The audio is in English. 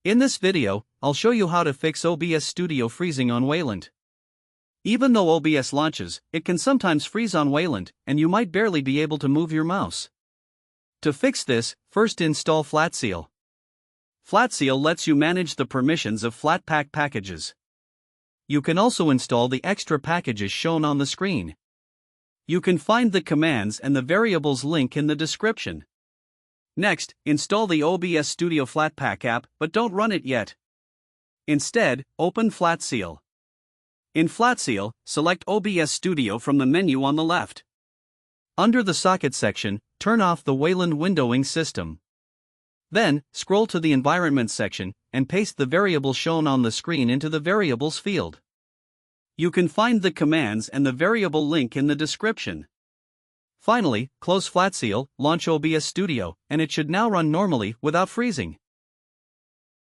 In this video, I'll show you how to fix OBS Studio freezing on Wayland. Even though OBS launches, it can sometimes freeze on Wayland, and you might barely be able to move your mouse. To fix this, first install Flatseal. Flatseal lets you manage the permissions of Flatpak packages. You can also install the extra packages shown on the screen. You can find the commands and the variables link in the description. Next, install the OBS Studio Flatpak app, but don't run it yet. Instead, open Flatseal. In Flatseal, select OBS Studio from the menu on the left. Under the Socket section, turn off the Wayland windowing system. Then, scroll to the Environment section, and paste the variable shown on the screen into the Variables field. You can find the commands and the variable link in the description. Finally, close Flatseal, launch OBS Studio, and it should now run normally without freezing.